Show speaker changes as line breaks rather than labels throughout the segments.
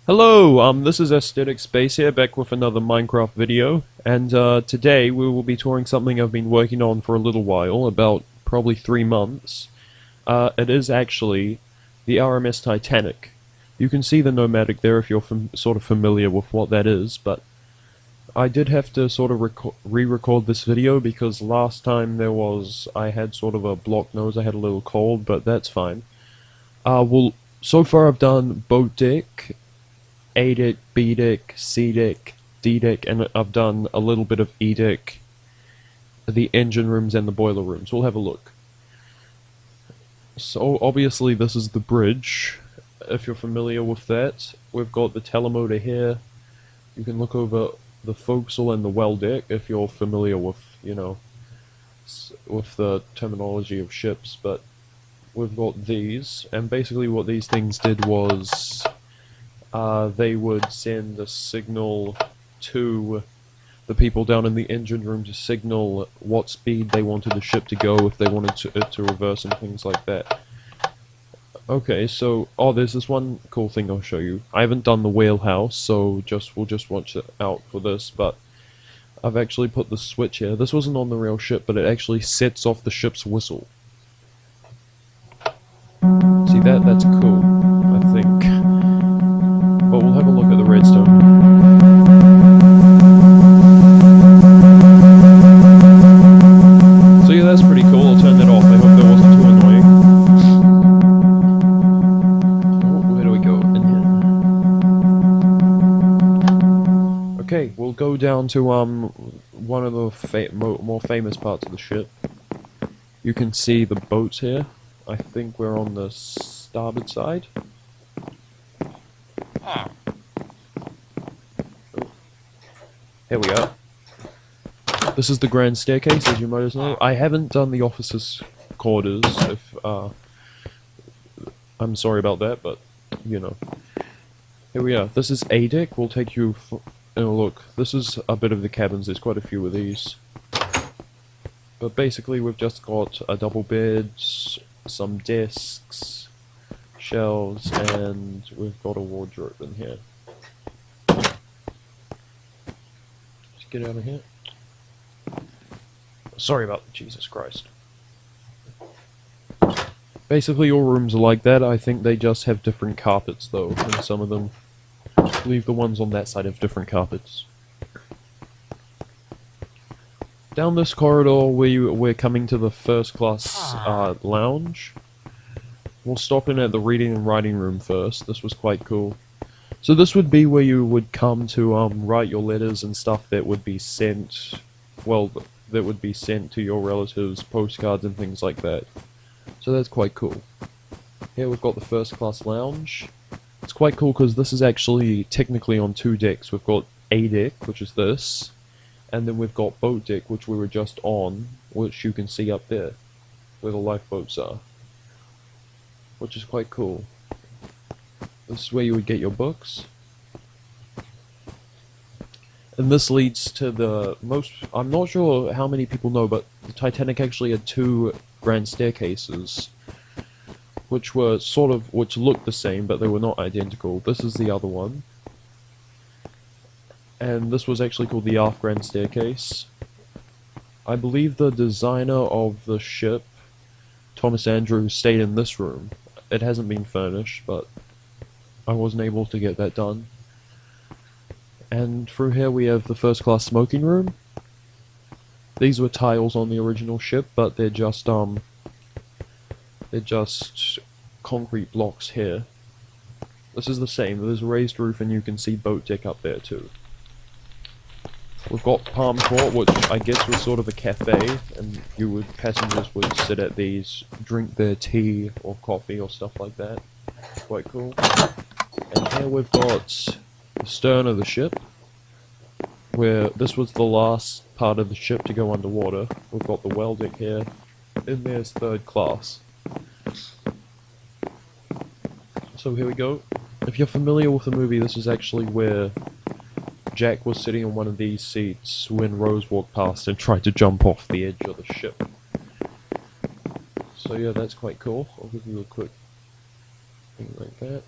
Hello, this is Aesthetic Space here, back with another Minecraft video, and today we will be touring something I've been working on for a little while, about probably 3 months. It is actually the RMS Titanic. You can see the Nomadic there if you're sort of familiar with what that is, but I did have to sort of re-record this video because last time I had sort of a blocked nose, I had a little cold, but that's fine. So far I've done boat deck, A deck, B deck, C deck, D deck, and I've done a little bit of E deck, the engine rooms and the boiler rooms. We'll have a look. So obviously this is the bridge, if you're familiar with that. We've got the telemotor here. You can look over the forecastle and the well deck if you're familiar with, with the terminology of ships, but we've got these, and basically what these things did was they would send a signal to the people down in the engine room to signal what speed they wanted the ship to go, if they wanted it to reverse and things like that. Okay, so there's this one cool thing I'll show you. I haven't done the wheelhouse, so we'll just watch it out for this, but I've actually put the switch here. This wasn't on the real ship, but it actually sets off the ship's whistle. See that? That's cool, I think. But we'll have a look at the redstone. So yeah, that's pretty cool. I'll turn that off. I hope that wasn't too annoying. Oh, where do we go? In here. Okay, we'll go down to one of the more famous parts of the ship. You can see the boats here. I think we're on the starboard side. Here we are. This is the grand staircase, as you might as know. I haven't done the officers' quarters, I'm sorry about that, but, you know. Here we are. This is A deck. We'll take you look. This is a bit of the cabins. There's quite a few of these. But basically, we've just got a double bed, some desks, shelves, and we've got a wardrobe in here. Just get out of here. Sorry about Jesus Christ. Basically, all rooms are like that. I think they just have different carpets, though, and some of them. I believe the ones on that side have different carpets. Down this corridor, we're coming to the first class lounge. We'll stop in at the reading and writing room first. This was quite cool. So this would be where you would come to write your letters and stuff that would be sent, well, that would be sent to your relatives, postcards and things like that. So that's quite cool. Here we've got the first class lounge. It's quite cool because this is actually technically on 2 decks. We've got A deck, which is this, and then we've got boat deck, which we were just on, which you can see up there, where the lifeboats are. Which is quite cool. This is where you would get your books. And this leads to the most... I'm not sure how many people know, but the Titanic actually had 2 grand staircases, which looked the same, but they were not identical. This is the other one. And this was actually called the aft grand staircase. I believe the designer of the ship, Thomas Andrews, stayed in this room. It hasn't been furnished, but I wasn't able to get that done. And through here we have the first class smoking room. These were tiles on the original ship, but they're just concrete blocks here. This is the same. There's a raised roof and you can see boat deck up there too. We've got Palm Court, which I guess was sort of a cafe, and passengers would sit at these, drink their tea or coffee or stuff like that. Quite cool. And here we've got the stern of the ship, where this was the last part of the ship to go underwater. We've got the well deck here, and there's third class. So here we go. If you're familiar with the movie, this is actually where Jack was sitting on one of these seats when Rose walked past and tried to jump off the edge of the ship. So yeah, that's quite cool. I'll give you a quick thing like that.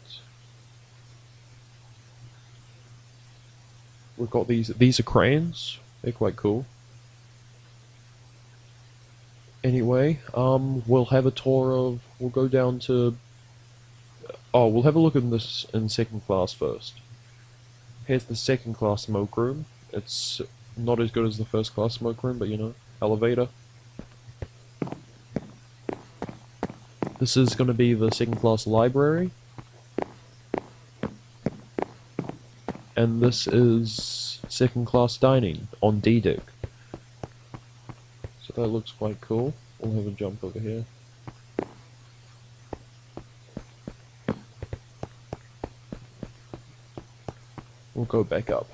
We've got these are cranes. They're quite cool. Anyway, we'll have a tour of. We'll go down to. Oh, we'll have a look at this in second class first. Here's the second class smoke room. It's not as good as the first class smoke room, but you know, elevator. This is going to be the second class library. And this is second class dining on D deck. So that looks quite cool. We'll have a jump over here. We'll go back up.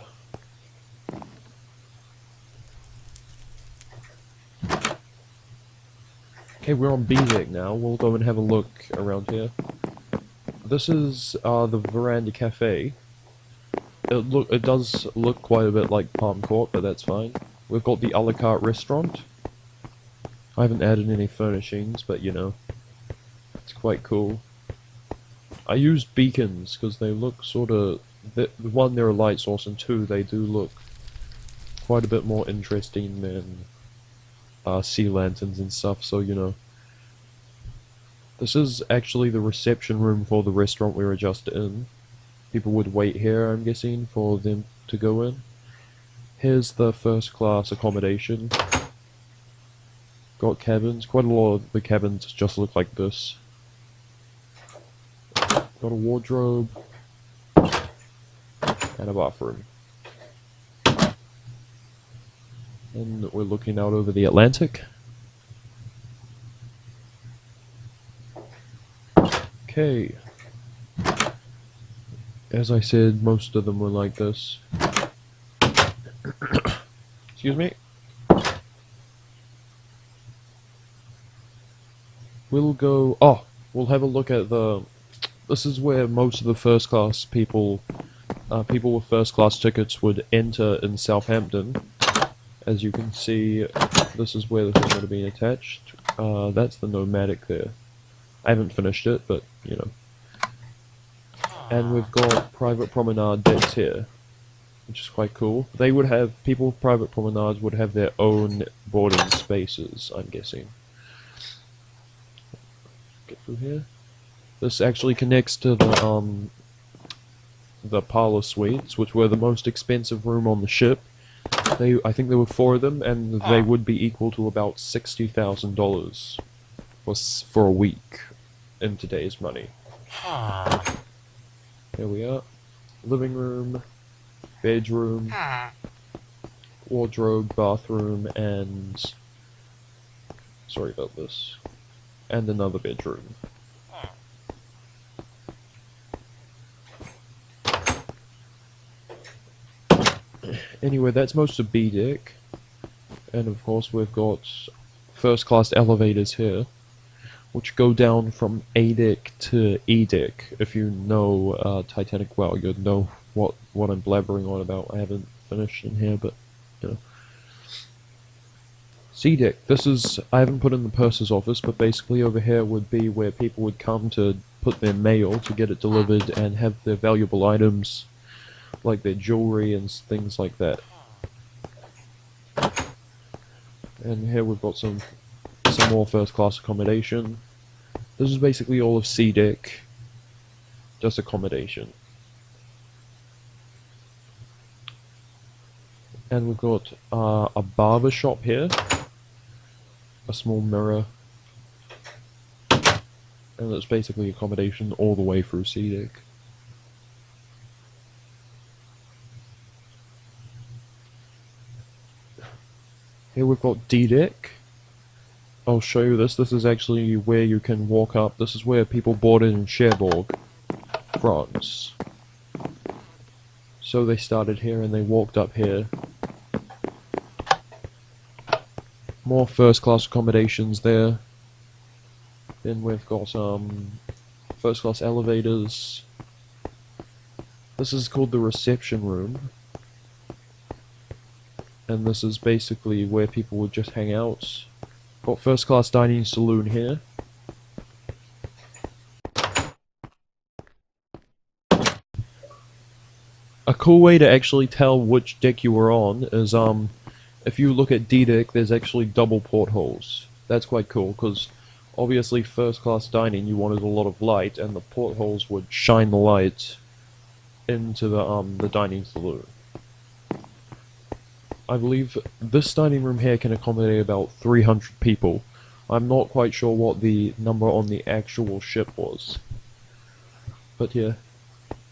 Okay, we're on B deck now. We'll go and have a look around here. This is the Veranda Cafe. It does look quite a bit like Palm Court, but that's fine. We've got the Carte Restaurant. I haven't added any furnishings, but you know, it's quite cool. I used beacons because they look sort of. One, they're a light source, and two, they do look quite a bit more interesting than sea lanterns and stuff. So you know, this is actually the reception room for the restaurant we were just in. People would wait here, I'm guessing, for them to go in. Here's the first class accommodation. Got cabins. Quite a lot of the cabins just look like this. Got a wardrobe. And a bathroom. And we're looking out over the Atlantic. Okay. As I said, most of them were like this. Excuse me. We'll go... Oh! We'll have a look at the... This is where most of the first class people... people with first class tickets would enter in Southampton. As you can see, this is where the thing would have been attached. That's the Nomadic there. I haven't finished it, but, you know. And we've got private promenade decks here, which is quite cool. They would have, people with private promenades would have their own boarding spaces, I'm guessing. Get through here. This actually connects to the parlor suites, which were the most expensive room on the ship. I think there were 4 of them, and they would be equal to about $60,000 for a week in today's money. Here we are. Living room, bedroom, wardrobe, bathroom, and... Sorry about this. And another bedroom. Anyway, that's most of B deck. And of course we've got first class elevators here, which go down from A deck to E deck. If you know Titanic well, you'd know what I'm blabbering on about. I haven't finished in here, but you know. C deck. This is, I haven't put in the purser's office, but basically over here would be where people would come to put their mail to get it delivered and have their valuable items, like their jewelry and things like that. And here we've got some more first class accommodation. This is basically all of C deck, just accommodation. And we've got a barber shop here, a small mirror, and that's basically accommodation all the way through C deck. Here we've got D deck. I'll show you this. This is actually where you can walk up. This is where people boarded in Cherbourg, France. So they started here and they walked up here. More first class accommodations there. Then we've got first class elevators. This is called the reception room. And this is basically where people would just hang out. Got first class dining saloon here. A cool way to actually tell which deck you were on is if you look at D deck, there's actually double portholes. That's quite cool because obviously first class dining you wanted a lot of light, and the portholes would shine the light into the dining saloon. I believe this dining room here can accommodate about 300 people. I'm not quite sure what the number on the actual ship was. But yeah,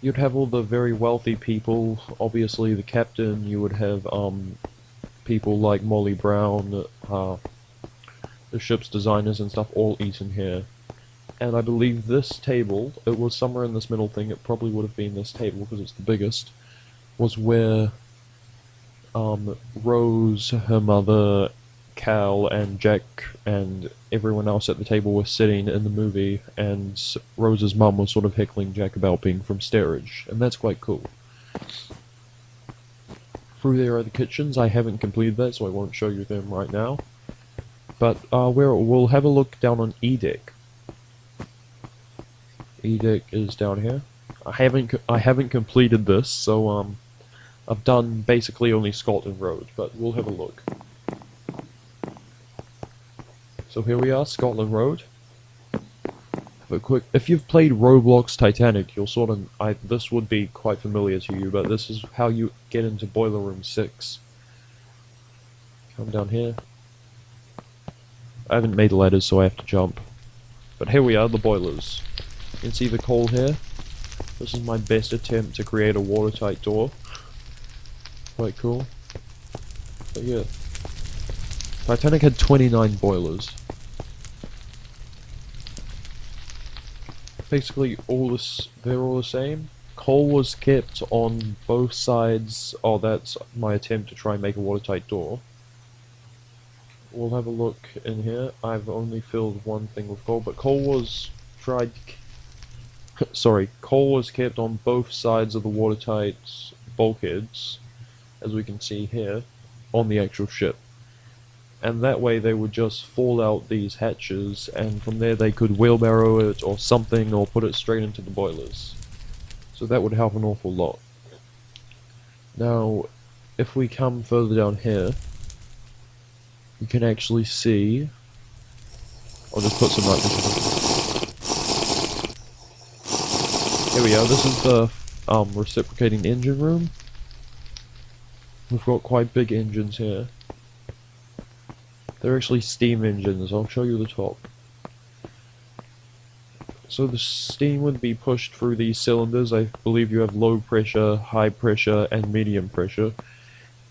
you'd have all the very wealthy people, obviously the captain, you would have people like Molly Brown, the ship's designers and stuff all eaten here. And I believe this table, it was somewhere in this middle thing, it probably would have been this table because it's the biggest, was where Rose, her mother, Cal, and Jack, and everyone else at the table were sitting in the movie, and Rose's mum was sort of heckling Jack about being from Steerage, and that's quite cool. Through there are the kitchens. I haven't completed that, so I won't show you them right now. But we'll have a look down on E deck. E deck is down here. I haven't completed this, so I've done basically only Scotland Road, but we'll have a look. So here we are, Scotland Road. Have a quick. If you've played Roblox Titanic, you'll sort of. This would be quite familiar to you, but this is how you get into Boiler Room 6. Come down here. I haven't made ladders, so I have to jump. But here we are, the boilers. You can see the coal here. This is my best attempt to create a watertight door. Quite cool. But yeah. Titanic had 29 boilers. Basically, they're all the same. Coal was kept on both sides. Oh, that's my attempt to try and make a watertight door. We'll have a look in here. I've only filled one thing with coal, but coal was coal was kept on both sides of the watertight bulkheads, as we can see here, on the actual ship. And that way they would just fall out these hatches, and from there they could wheelbarrow it or something, or put it straight into the boilers. So that would help an awful lot. Now, if we come further down here, you can actually see. I'll just put some nitrogen. Here we are. This is the reciprocating engine room. We've got quite big engines here. They're actually steam engines. I'll show you the top. So the steam would be pushed through these cylinders. I believe you have low pressure, high pressure, and medium pressure.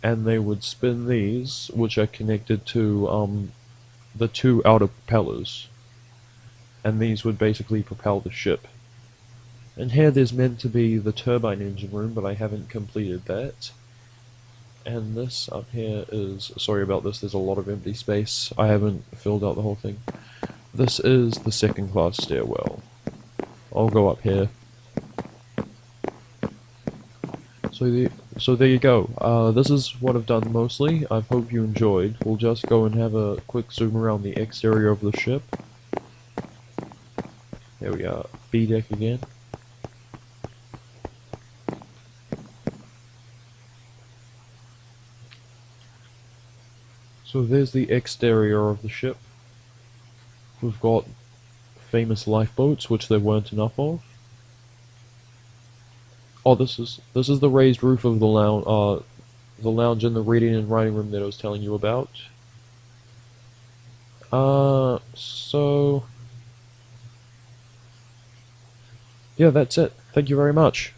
And they would spin these, which are connected to the two outer propellers. And these would basically propel the ship. And here there's meant to be the turbine engine room, but I haven't completed that. And this up here is, sorry about this, there's a lot of empty space. I haven't filled out the whole thing. This is the second class stairwell. I'll go up here. So there you go. This is what I've done mostly. I hope you enjoyed. We'll just go and have a quick zoom around the exterior of the ship. There we are. B deck again. So there's the exterior of the ship. We've got famous lifeboats, which there weren't enough of. Oh, this is the raised roof of the lounge and the reading and writing room that I was telling you about. So yeah, that's it. Thank you very much.